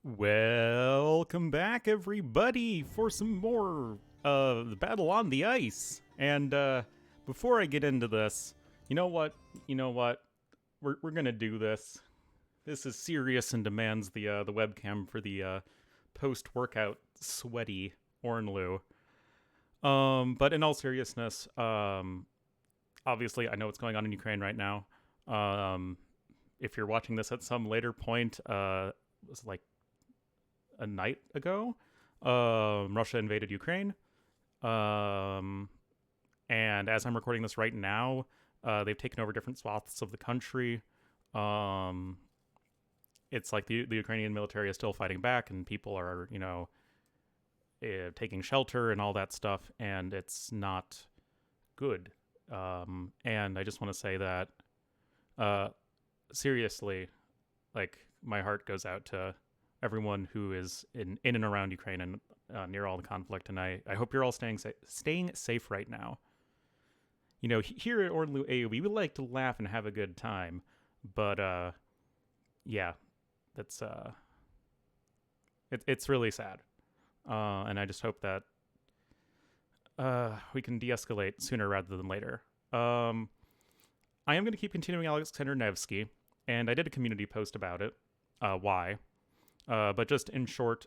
Welcome back, everybody, for some more the Battle on the Ice. And before I get into this, you know what? We're gonna do this. This is serious and demands the webcam for the post-workout sweaty Ornlu. But in all seriousness, obviously I know what's going on in Ukraine right now. If you're watching this at some later point, it was like a night ago, Russia invaded Ukraine. And as I'm recording this right now, they've taken over different swaths of the country. It's like the Ukrainian military is still fighting back, and people are, taking shelter and all that stuff, and it's not good. And I just want to say that, seriously, like, my heart goes out to everyone who is in and around Ukraine and near all the conflict, and I hope you're all staying safe right now. You know, here at Ornlu AoE, we like to laugh and have a good time, but yeah, that's it's really sad, and I just hope that we can de-escalate sooner rather than later. I am going to keep continuing Alexander Nevsky, and I did a community post about it. Why? But just in short,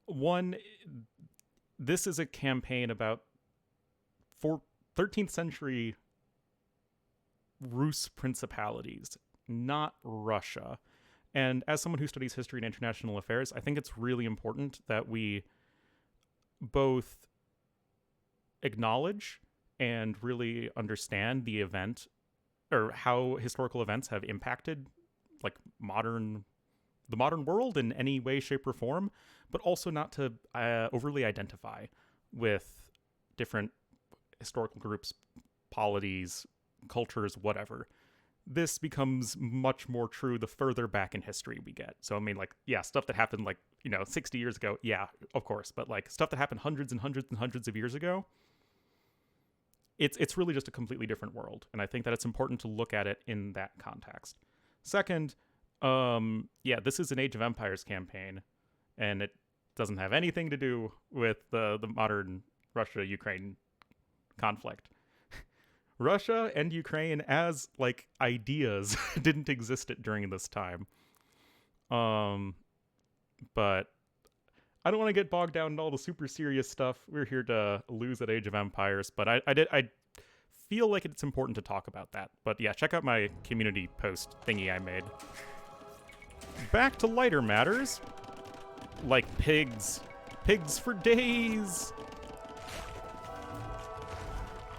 one, this is a campaign about 13th century Rus principalities, not Russia. And as someone who studies history and international affairs, I think it's really important that we both acknowledge and really understand the event, or how historical events have impacted like the modern world in any way, shape, or form, but also not to overly identify with different historical groups, polities, cultures, whatever. This becomes much more true the further back in history we get. So, I mean, like, yeah, stuff that happened, 60 years ago, yeah, of course, but, like, stuff that happened hundreds and hundreds and hundreds of years ago, it's really just a completely different world. And I think that it's important to look at it in that context. Second, this is an Age of Empires campaign, and it doesn't have anything to do with the modern Russia-Ukraine conflict. Russia and Ukraine as, like, ideas didn't exist during this time. But I don't want to get bogged down in all the super serious stuff. We're here to lose at Age of Empires, but I feel like it's important to talk about that. But yeah, check out my community post thingy I made. Back to lighter matters, like pigs. Pigs for days!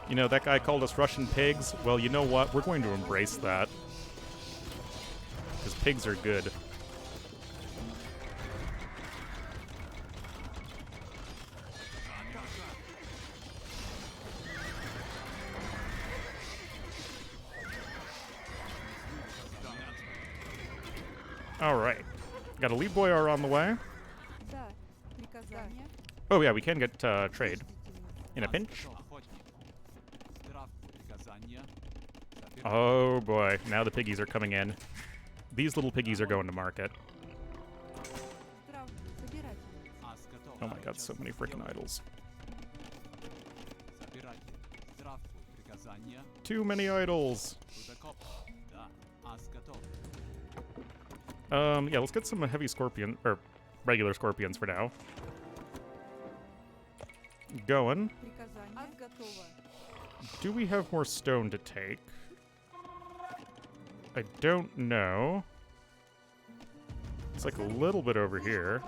You know, that guy called us Russian pigs. Well, you know what? We're going to embrace that. Because pigs are good. Alright. Got a lead boyar on the way. Oh yeah, we can get trade. In a pinch. Oh boy, now the piggies are coming in. These little piggies are going to market. Oh my god, so many freaking idols. Too many idols. Yeah, let's get some heavy scorpion, or regular scorpions for now. Going. Do we have more stone to take? I don't know. It's like a little bit over here.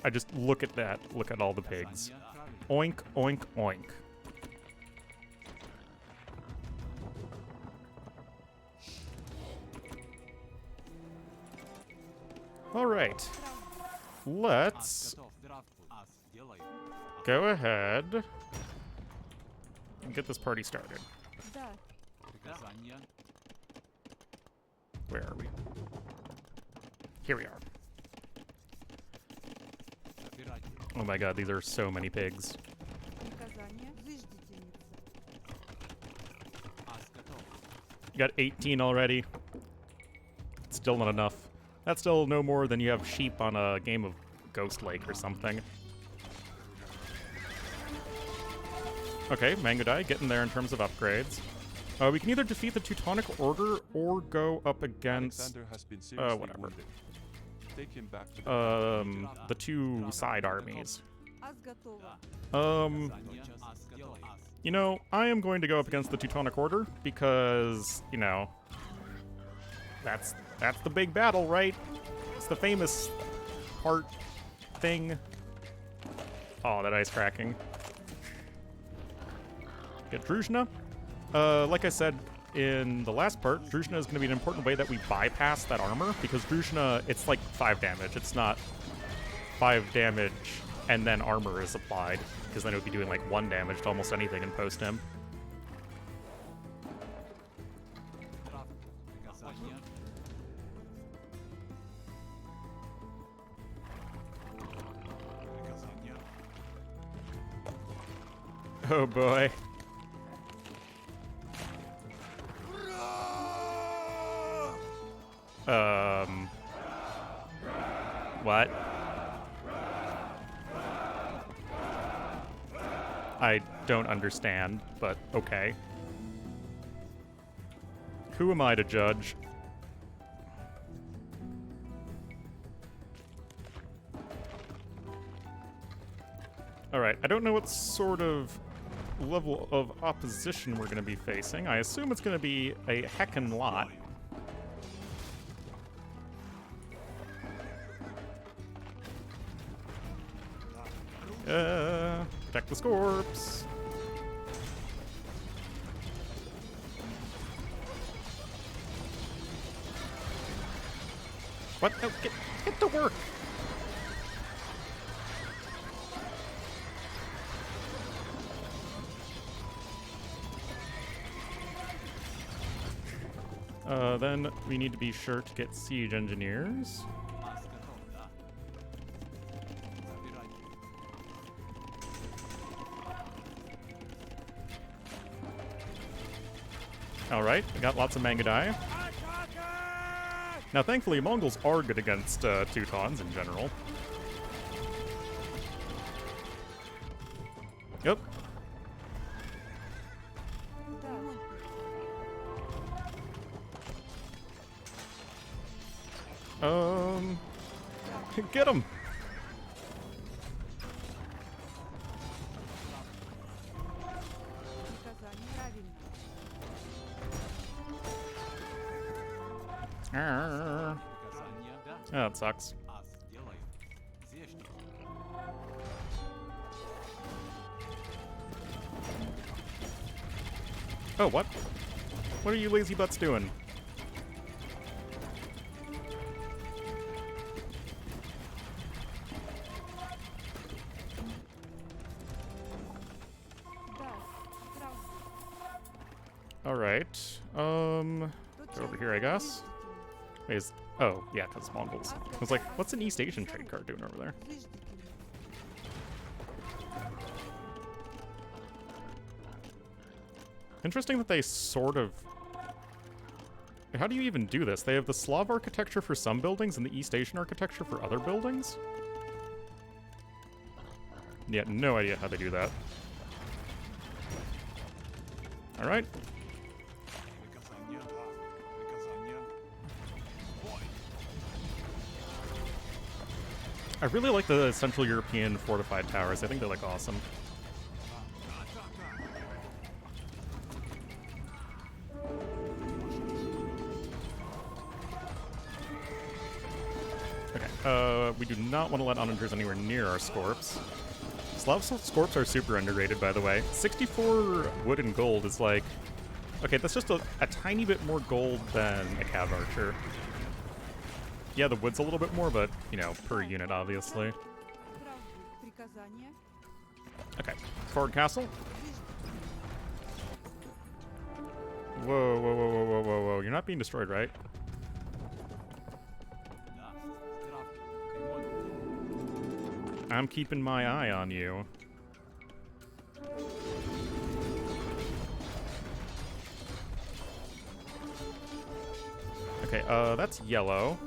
I just look at that. Look at all the pigs. Oink, oink, oink. All right. Let's go ahead and get this party started. Where are we? Here we are. Oh my god, these are so many pigs. got 18 already. Still not enough. That's still no more than you have sheep on a game of Ghost Lake or something. Okay, Mango Dye getting there in terms of upgrades. We can either defeat the Teutonic Order or go up against whatever. The two side armies. You know, I am going to go up against the Teutonic Order because, you know, that's the big battle, right? It's the famous heart thing. Oh, that ice cracking. Get Druzhna. Like I said in the last part, Druzhna is going to be an important way that we bypass that armor, because Druzhna, it's like 5 damage. It's not 5 damage and then armor is applied, because then it would be doing like 1 damage to almost anything in post-him. Oh boy. What? I don't understand, but okay. Who am I to judge? Alright, I don't know what sort of level of opposition we're going to be facing. I assume it's going to be a heckin' lot. Protect the Scorps. What? No, get to work! Then we need to be sure to get siege engineers. Alright, we got lots of Mango Dye. Now, thankfully, Mongols are good against Teutons in general. Yep. Get him! Oh, that sucks. Oh, what? What are you lazy butts doing? Alright, go over here, I guess. Wait, oh, yeah, because it's Mongols. I was like, what's an East Asian trade card doing over there? Interesting that they sort of... How do you even do this? They have the Slav architecture for some buildings and the East Asian architecture for other buildings? Yeah, no idea how they do that. Alright. I really like the Central European fortified towers. I think they're, like, awesome. Okay, we do not want to let onagers anywhere near our Scorps. Slav Scorps are super underrated, by the way. 64 wood and gold is like... Okay, that's just a tiny bit more gold than a Cav Archer. Yeah, the wood's a little bit more, but, you know, per unit, obviously. Okay, forward castle. Whoa, whoa, whoa, whoa, whoa, whoa, whoa. You're not being destroyed, right? I'm keeping my eye on you. Okay, that's yellow.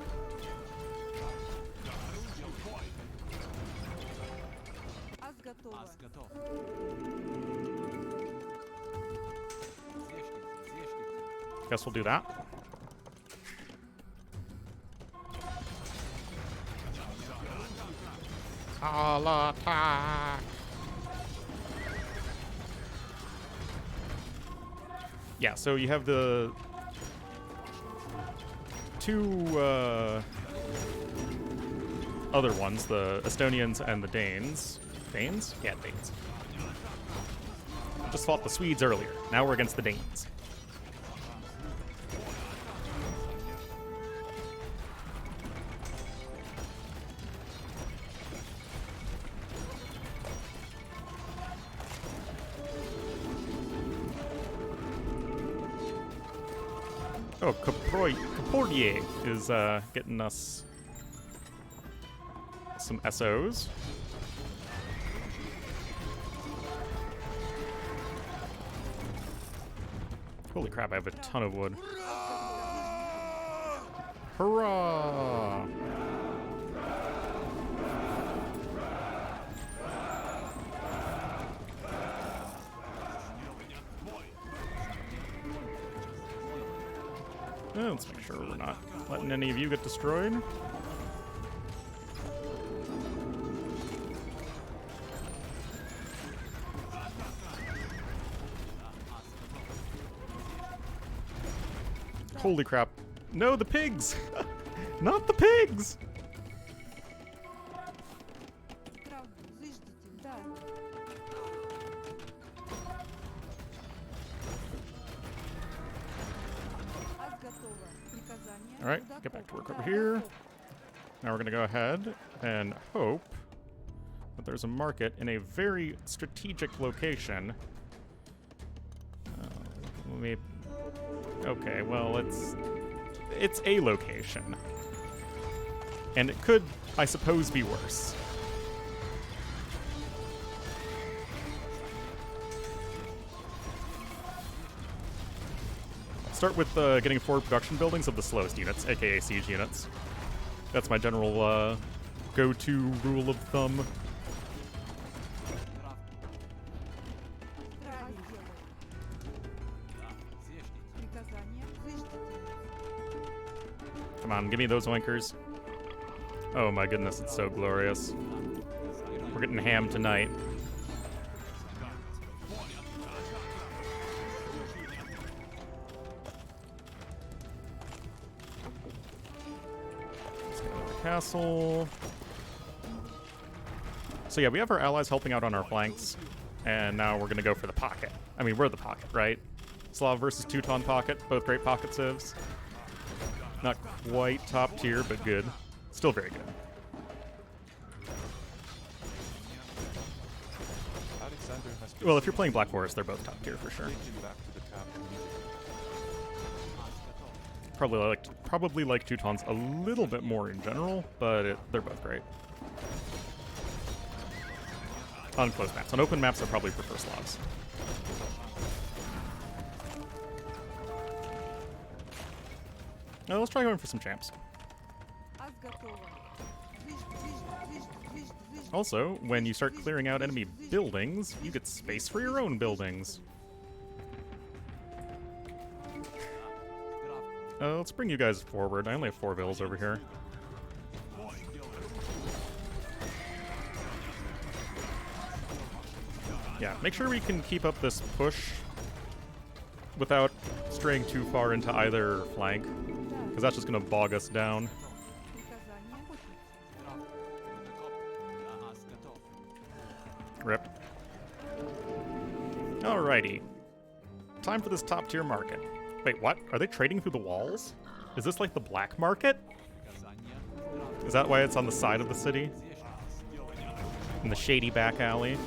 Guess we'll do that. All attack! Yeah, so you have the two other ones, the Estonians and the Danes. Danes? Yeah, Danes. Just fought the Swedes earlier. Now we're against the Danes. Oh, Capordier is getting us some SOs. Holy crap, I have a ton of wood. Hurrah! Let's make sure we're not letting any of you get destroyed. Holy crap. No, the pigs! Not the pigs! Alright, get back to work over here. Now we're going to go ahead and hope that there's a market in a very strategic location. Okay, well, it's a location. And it could, I suppose, be worse. Start with getting 4 production buildings of the slowest units, aka siege units. That's my general go-to rule of thumb. Come on, give me those oinkers. Oh my goodness, it's so glorious. We're getting ham tonight. Castle. So yeah, we have our allies helping out on our flanks, and now we're gonna go for the pocket. I mean, we're the pocket, right? Slav versus Teuton pocket, both great pocket civs. Not quite top tier, but good. Still very good. Well, if you're playing Black Forest, they're both top tier for sure. Probably like Teutons a little bit more in general, but they're both great. On closed maps. On open maps, I probably prefer Slavs. Now let's try going for some champs. Also, when you start clearing out enemy buildings, you get space for your own buildings. Let's bring you guys forward. I only have 4 vills over here. Yeah, make sure we can keep up this push without straying too far into either flank, because that's just going to bog us down. Rip. Alrighty. Time for this top tier market. Wait, what? Are they trading through the walls? Is this like the black market? Is that why it's on the side of the city? In the shady back alley?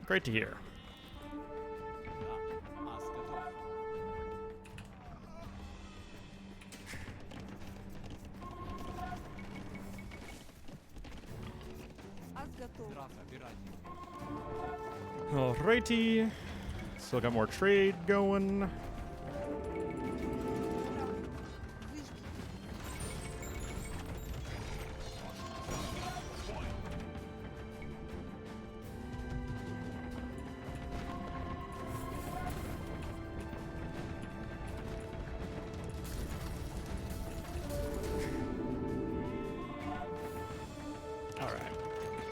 Great to hear. Alrighty. Still got more trade going.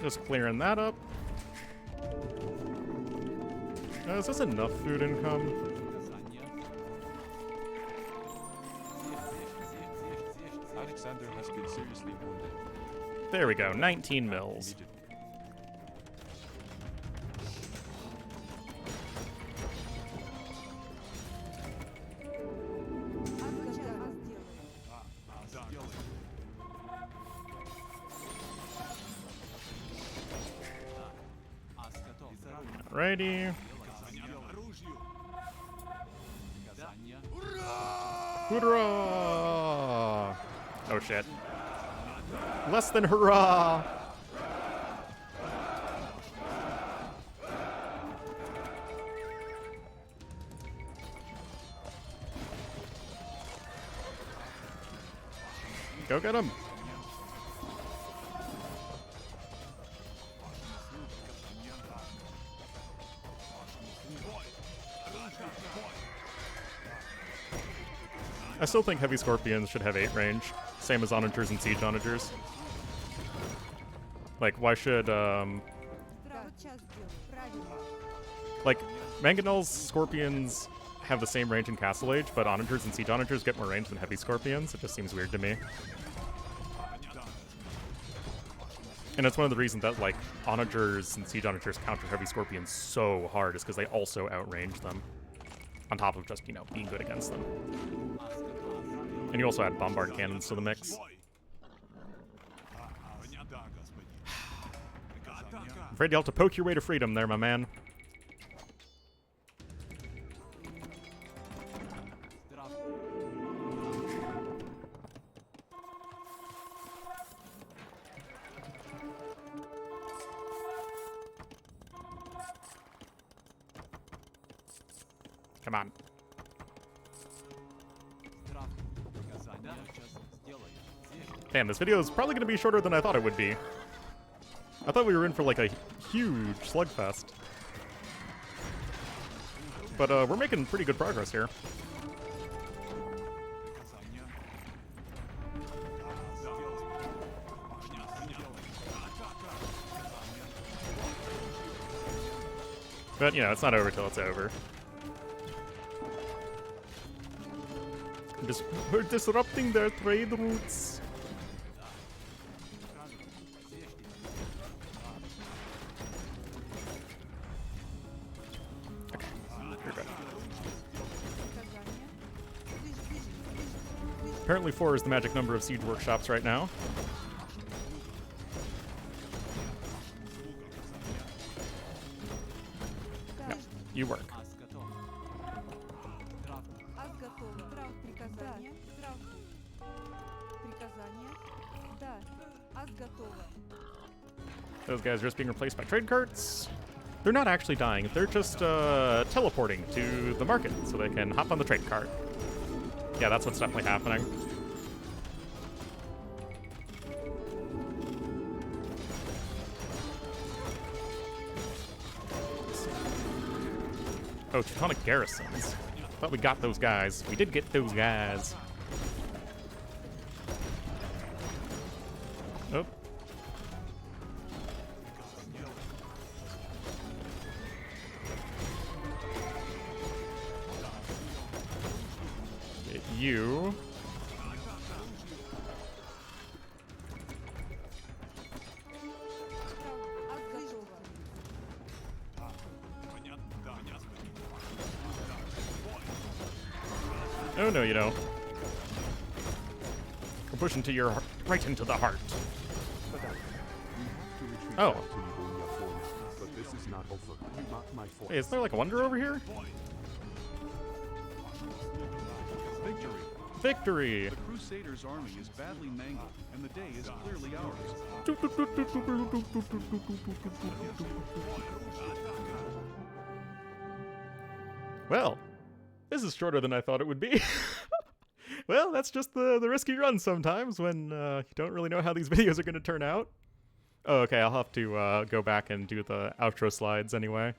Just clearing that up. Is this enough food income? Alexander has been seriously wounded. There we go, 19 mils. Alrighty. Hurrah! Oh shit. Less than hurrah! Go get him! I still think heavy scorpions should have 8 range, same as onagers and siege onagers. Like, why should, like, mangonels, scorpions have the same range in Castle Age, but onagers and siege onagers get more range than heavy scorpions. It just seems weird to me. And it's one of the reasons that, like, onagers and siege onagers counter heavy scorpions so hard is because they also outrange them. On top of just, you know, being good against them. And you also add bombard cannons to the mix. Afraid you'll have to poke your way to freedom there, my man. Come on. Damn, this video is probably going to be shorter than I thought it would be. I thought we were in for like a huge slugfest. But we're making pretty good progress here. But, you know, it's not over till it's over. We're disrupting their trade routes. Okay, you're good. Apparently 4 is the magic number of siege workshops right now. No, you work. Those guys are just being replaced by trade carts. They're not actually dying. They're just teleporting to the market so they can hop on the trade cart. Yeah, that's what's definitely happening. Oh, Teutonic garrisons. Thought we got those guys. We did get those guys. Oh. Get you. Oh, no, you don't. We're pushing to your right into the heart. Oh. Hey, is there like a wonder over here? Victory. Victory! The Crusaders' army is badly mangled, and the day is clearly ours. Well, this is shorter than I thought it would be. Well, that's just the risky run sometimes when you don't really know how these videos are going to turn out. Oh, okay, I'll have to go back and do the outro slides anyway.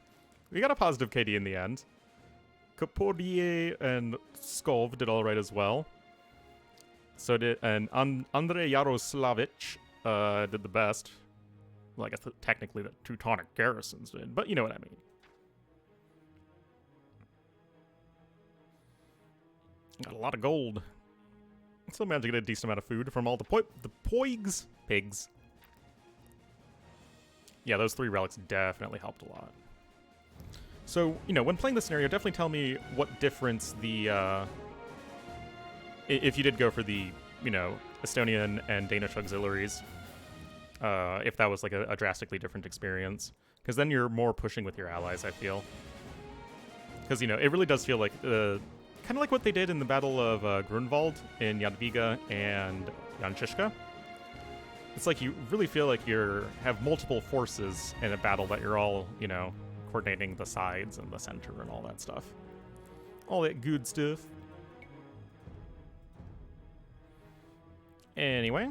We got a positive KD in the end. Kapodie and Skov did all right as well. So did Andrei Yaroslavich did the best. Well, I guess technically the Teutonic garrisons did, but you know what I mean. Got a lot of gold. Still managed to get a decent amount of food from all the pigs. Yeah, those 3 relics definitely helped a lot. So, you know, when playing the scenario, definitely tell me what difference the, if you did go for the, you know, Estonian and Danish auxiliaries, if that was like a drastically different experience. Because then you're more pushing with your allies, I feel. Because, you know, it really does feel like, kind of like what they did in the Battle of Grunwald in Jadwiga and Janciszka. It's like you really feel like you have multiple forces in a battle that you're all, you know, coordinating the sides and the center and all that stuff. All that good stuff. Anyway.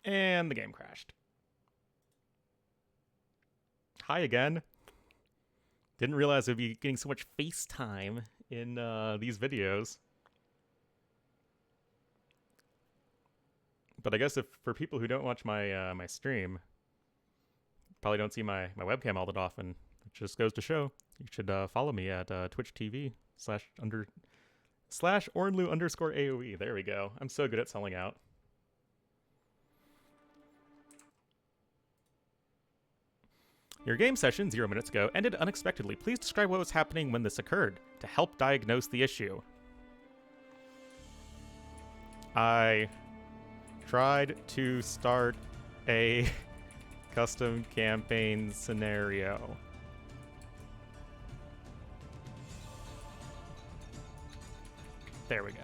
And the game crashed. Hi again. Didn't realize I'd be getting so much FaceTime in these videos. But I guess if for people who don't watch my my stream, probably don't see my webcam all that often, it just goes to show you should follow me at Twitch TV /Ornlu _AoE. There we go. I'm so good at selling out. Your game session 0 minutes ago ended unexpectedly. Please describe what was happening when this occurred to help diagnose the issue. I tried to start a custom campaign scenario. There we go.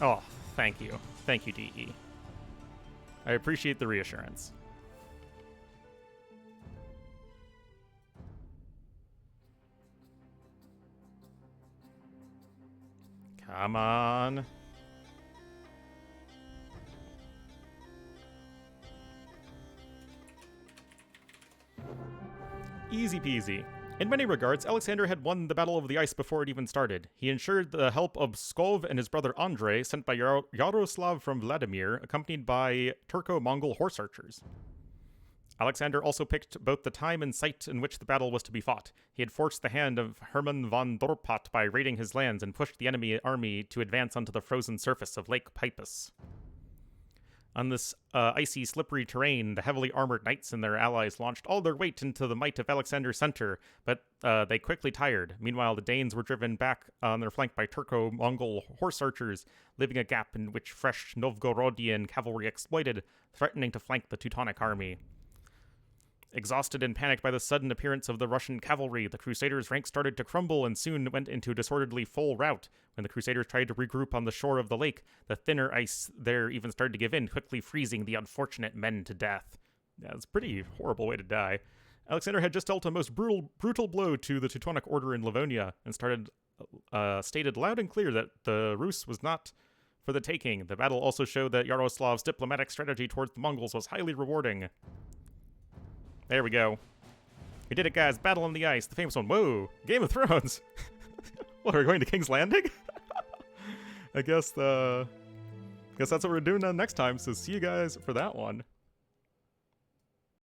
Oh, thank you. Thank you, DE. I appreciate the reassurance. Come on. Easy peasy. In many regards, Alexander had won the Battle of the Ice before it even started. He ensured the help of Skov and his brother Andrei, sent by Yaroslav from Vladimir, accompanied by Turco-Mongol horse archers. Alexander also picked both the time and site in which the battle was to be fought. He had forced the hand of Hermann von Dorpat by raiding his lands and pushed the enemy army to advance onto the frozen surface of Lake Peipus. On this icy, slippery terrain, the heavily armored knights and their allies launched all their weight into the might of Alexander's center, but they quickly tired. Meanwhile, the Danes were driven back on their flank by Turco-Mongol horse archers, leaving a gap in which fresh Novgorodian cavalry exploited, threatening to flank the Teutonic army. Exhausted and panicked by the sudden appearance of the Russian cavalry, the Crusaders' ranks started to crumble and soon went into a disorderly full rout. When the Crusaders tried to regroup on the shore of the lake, the thinner ice there even started to give in, quickly freezing the unfortunate men to death. Yeah, it's a pretty horrible way to die. Alexander had just dealt a most brutal blow to the Teutonic Order in Livonia and stated loud and clear that the Rus was not for the taking. The battle also showed that Yaroslav's diplomatic strategy towards the Mongols was highly rewarding. There we go. We did it, guys. Battle on the Ice. The famous one. Whoa. Game of Thrones. What, are we going to King's Landing? I guess that's what we're doing next time, so see you guys for that one.